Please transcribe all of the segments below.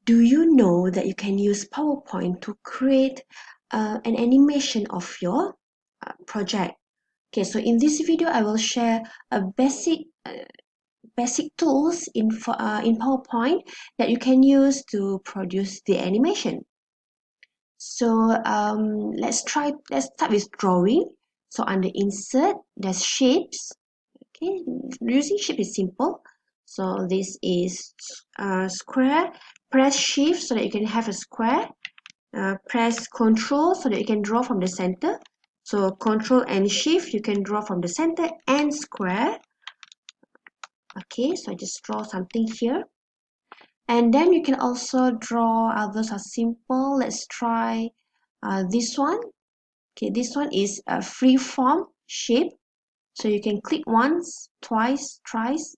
Do you know that you can use PowerPoint to create an animation of your project? Okay, so in this video, I will share a basic tools in PowerPoint that you can use to produce the animation. So let's start with drawing. So under insert, there's shapes. Okay, using shape is simple. So this is square. Press shift so that you can have a square. Press Ctrl so that you can draw from the center. So Ctrl and Shift, you can draw from the center and square. Okay, so I just draw something here. And then you can also draw, others are simple. Let's try this one. Okay, this one is a free form shape. So you can click once, twice, thrice,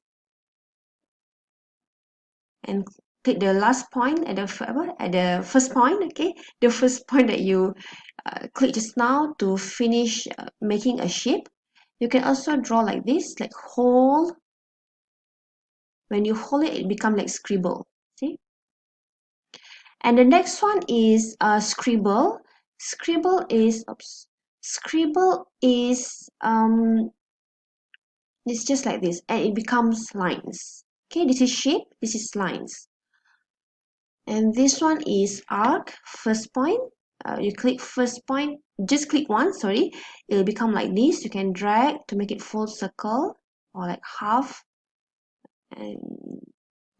and click the last point at the first point. Okay, the first point that you click just now to finish making a shape. You can also draw like this, like hold. When you hold it, it becomes like scribble. See? And the next one is scribble. Scribble is it's just like this, and it becomes lines. Okay, this is shape, this is lines. And this one is arc, first point. You click first point, just click once, sorry. It will become like this. You can drag to make it full circle or like half. And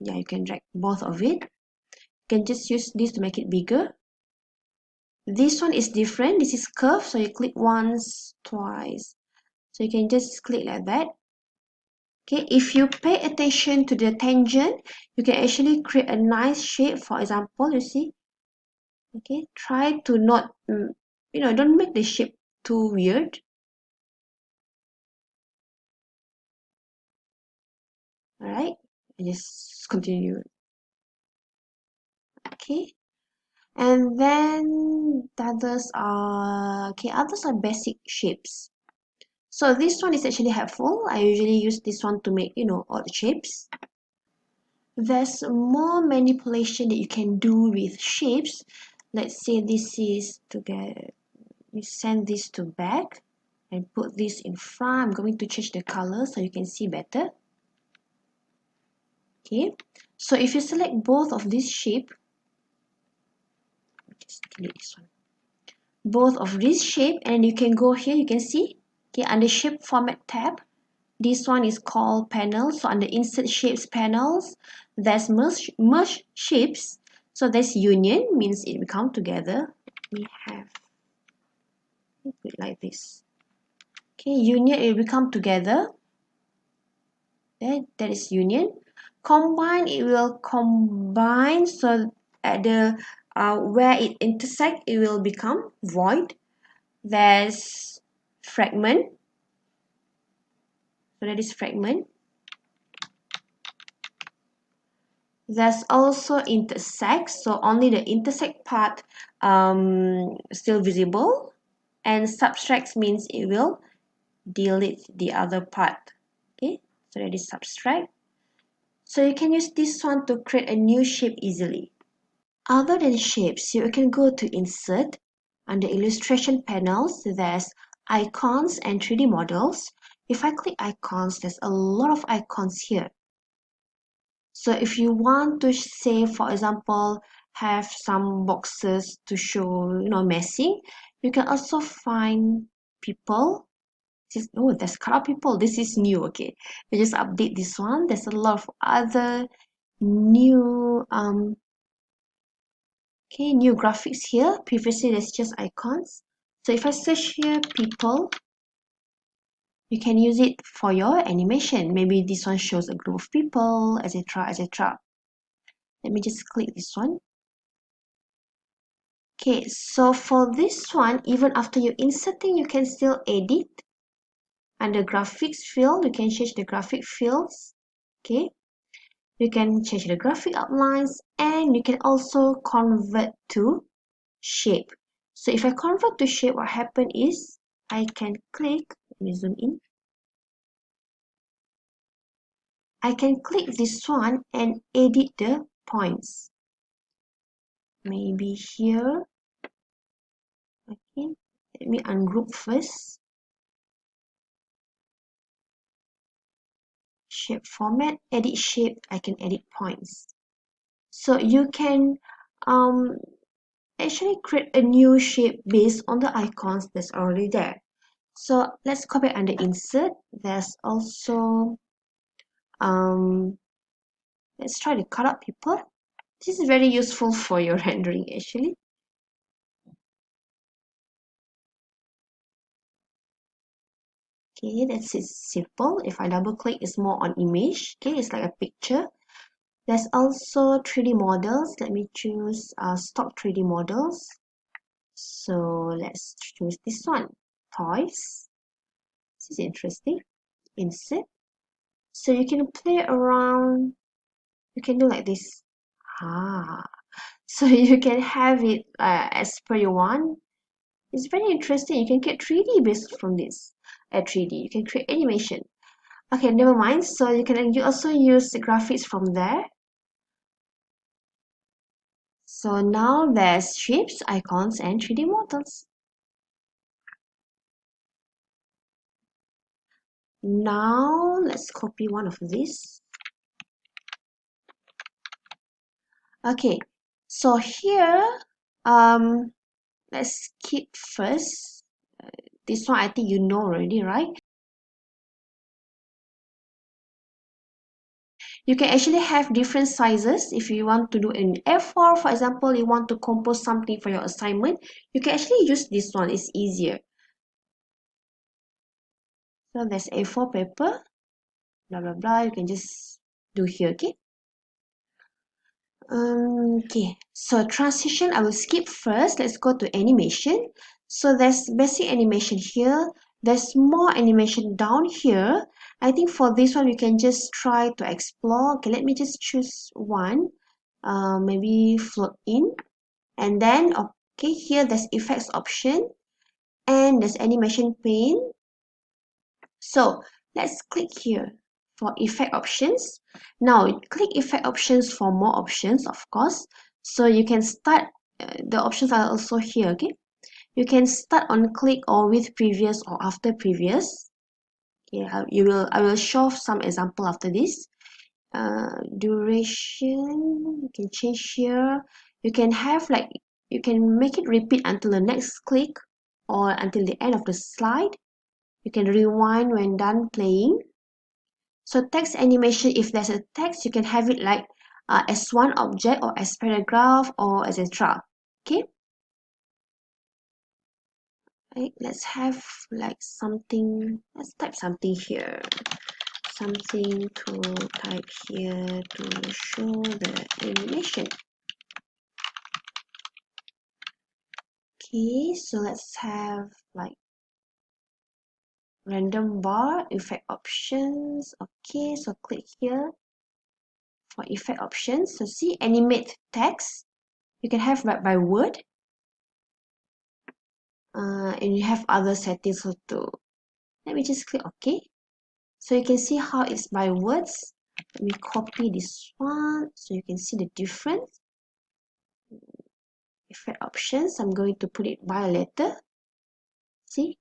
yeah, you can drag both of it. You can just use this to make it bigger. This one is different. This is curved, so you click once, twice. So you can just click like that. Okay, if you pay attention to the tangent, you can actually create a nice shape. For example, you see. Okay, try to not, don't make the shape too weird. All right, and just continue. Okay, and then the others are basic shapes. So this one is actually helpful. I usually use this one to make, odd shapes. There's more manipulation that you can do with shapes. Let's say this is to get, we send this to back and put this in front. I'm going to change the color so you can see better. Okay, so if you select both of this shape, just delete this one, both of this shape, and you can go here, you can see, okay, under shape format tab, this one is called panels. So under insert shapes panels, there's merge shapes. So there's union, means it will come together. We have it like this. Okay, union, it will come together. That is union. Combine, it will combine, so at the where it intersect, it will become void. There's fragment, so that is fragment. There's also intersect, so only the intersect part still visible, and subtract means it will delete the other part. Okay, so that is subtract. So you can use this one to create a new shape easily. Other than shapes, you can go to Insert. Under Illustration panels, there's Icons and 3D Models. If I click Icons, there's a lot of icons here. So if you want to say, for example, have some boxes to show, messing, you can also find people. Oh, there's color people. This is new, okay. You just update this one. There's a lot of other new new graphics here. Previously, there's just icons. So if I search here, people, you can use it for your animation. Maybe this one shows a group of people, etc., etc. Let me just click this one. Okay, so for this one, even after you inserting, you can still edit. Under graphics field, you can change the graphic fields. Okay, you can change the graphic outlines, and you can also convert to shape. So if I convert to shape, what happens is I can click, let me zoom in. I can click this one and edit the points. maybe here. Okay, let me ungroup first. Shape format, edit shape, I can edit points. So you can um, actually create a new shape based on the icons that's already there. So let's copy under insert. There's also let's try to cut out people. This is very useful for your rendering actually. Okay, that's it, simple. If I double click, it's more on image. Okay, it's like a picture. There's also 3D models. Let me choose stock 3D models. So let's choose this one, toys. This is interesting. Insert. So you can play around. You can do like this. Ah, so you can have it as per you want. It's very interesting. You can get 3D based from this. 3D. You can create animation. Okay, never mind. So you also use the graphics from there. So now there's shapes, icons, and 3D models. Now let's copy one of these. Okay, so here, um, let's skip first. This one I think you know already, right? You can actually have different sizes. If you want to do in A4, for example, you want to compose something for your assignment, you can actually use this one. It's easier. So there's A4 paper, blah blah blah. You can just do here, okay? Okay, so transition, I will skip first. Let's go to animation. So there's basic animation here. There's more animation down here. I think for this one, we can just try to explore. Okay, let me just choose one. Maybe float in. And then, okay, here there's effects option. And there's animation pane. So let's click here for effect options. Now click effect options for more options, of course. So you can start, the options are also here, okay? You can start on click or with previous or after previous. Okay, I will show some example after this. Duration, you can change here. You can have like, you can make it repeat until the next click or until the end of the slide. You can rewind when done playing. So text animation, if there's a text, you can have it like as one object or as paragraph or etc. Okay, right, let's have like something, let's type something here. Something to type here to show the animation. Okay, so let's have like random bar, effect options. Okay, so click here for effect options. So see animate text. You can have by word. And you have other settings too. Let me just click OK. So you can see how it's by words. Let me copy this one so you can see the difference. Effect options, I'm going to put it by a letter. See?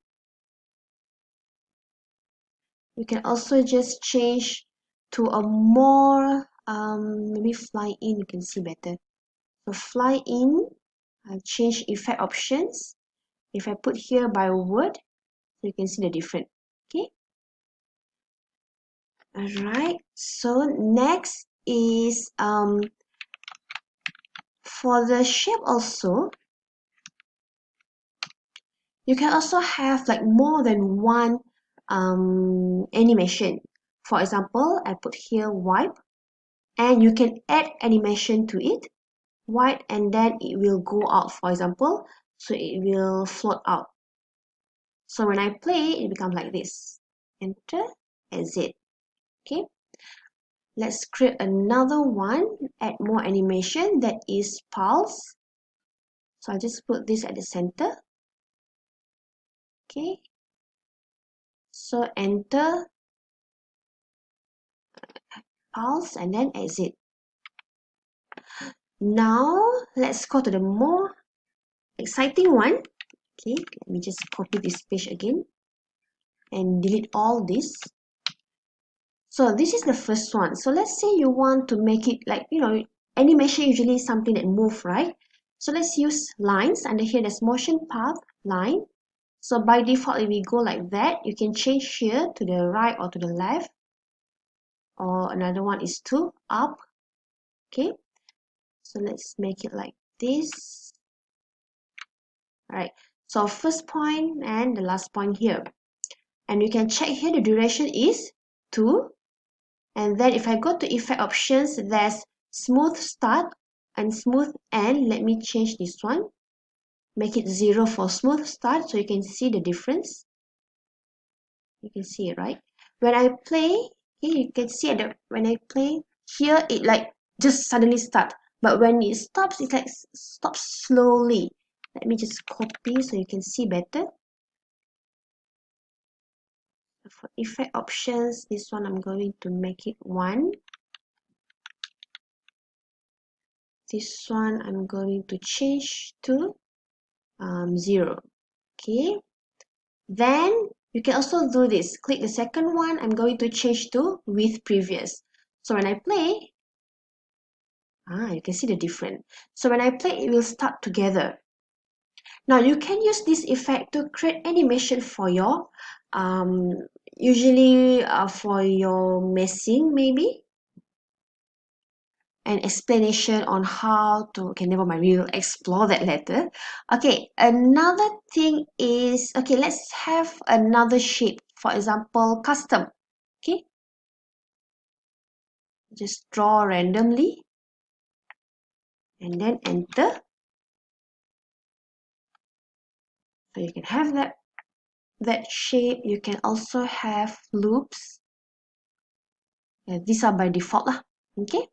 You can also just change to a more, maybe fly in, you can see better. So fly in, I'll change effect options. If I put here by word, so you can see the difference. Okay? Alright, so next is for the shape also, you can also have like more than one animation. For example, I put here wipe and you can add animation to it, wipe, and then it will go out, for example, so it will float out. So when I play, it becomes like this. Enter, exit. Okay. Let's create another one, add more animation, that is pulse. So I'll just put this at the center. Okay. So enter, pulse, and then exit. Now let's go to the more exciting one. Okay, let me just copy this page again and delete all this. So this is the first one. So let's say you want to make it like, animation usually is something that move, right? So let's use lines. Under here, there's motion path, line. So by default, if we go like that, you can change here to the right or to the left. Or another one is to up. Okay. So let's make it like this. All right. So first point and the last point here. And you can check here the duration is 2. And then if I go to effect options, there's smooth start and smooth end. Let me change this one. Make it 0 for smooth start so you can see the difference. You can see it, right? When I play, okay, you can see when I play here, it like just suddenly start. But when it stops, it like stops slowly. Let me just copy so you can see better. For effect options, this one I'm going to make it 1. This one I'm going to change to 0. Okay, then you can also do this. Click the second one. I'm going to change to with previous. So when I play, you can see the difference. So when I play, it will start together. Now you can use this effect to create animation for your, um, usually for your messing maybe. An explanation on how to, okay, never mind, we will explore that later. Okay, another thing is, okay, let's have another shape, for example, custom. Okay, just draw randomly and then enter. So you can have that shape. You can also have loops. These are by default lah. Okay,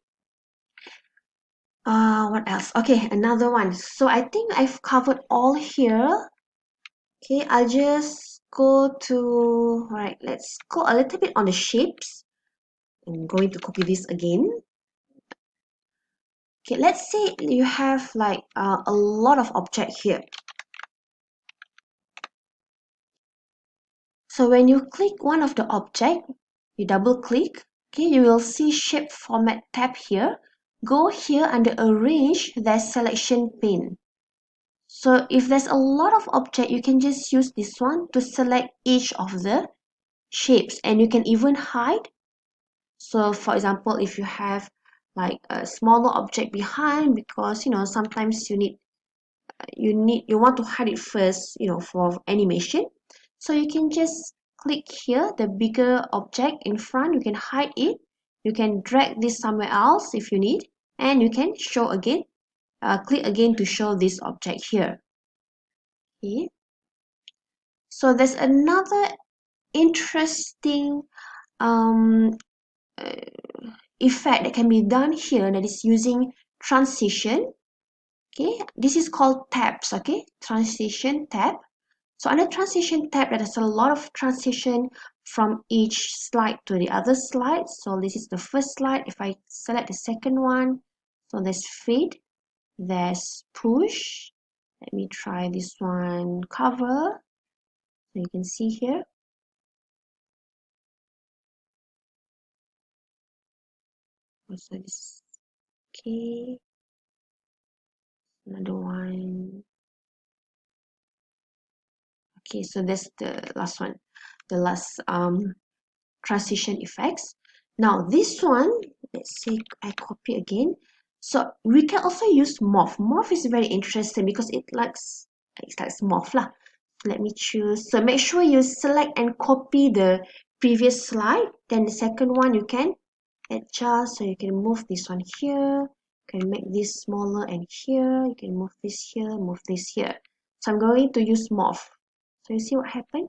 what else? Okay, another one. So I think I've covered all here. Okay, I'll just go to, all right, let's go a little bit on the shapes. I'm going to copy this again. Okay, let's say you have like a lot of object here. So when you click one of the object, you double click, okay, you will see shape format tab here. Go here under arrange, there's selection pane. So if there's a lot of object, you can just use this one to select each of the shapes, and you can even hide. So for example, if you have like a smaller object behind, because sometimes you want to hide it first, for animation. So you can just click here, the bigger object in front, you can hide it. You can drag this somewhere else if you need, and you can show again, click again to show this object here. Okay. So there's another interesting um, uh, effect that can be done here, that is using transition. Okay, this is called tabs. Okay, transition tab. So under transition tab, there's a lot of transition from each slide to the other slide. So this is the first slide. If I select the second one, so there's fade, there's push. Let me try this one, cover. So you can see here. So this, okay, another one. Okay, so that's the last one, the last transition effects. Now this one, let's say I copy again. So we can also use morph. Morph is very interesting because it's like morph lah. Let me choose. So make sure you select and copy the previous slide. Then the second one you can adjust. So you can move this one here. You can make this smaller and here. You can move this here, move this here. So I'm going to use morph. So you see what happened?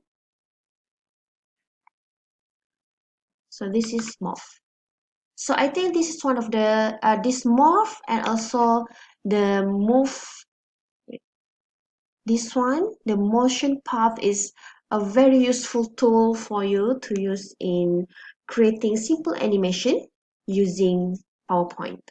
So this is morph. So I think this is one of the this morph and also the move. This one, the motion path, is a very useful tool for you to use in creating simple animation using PowerPoint.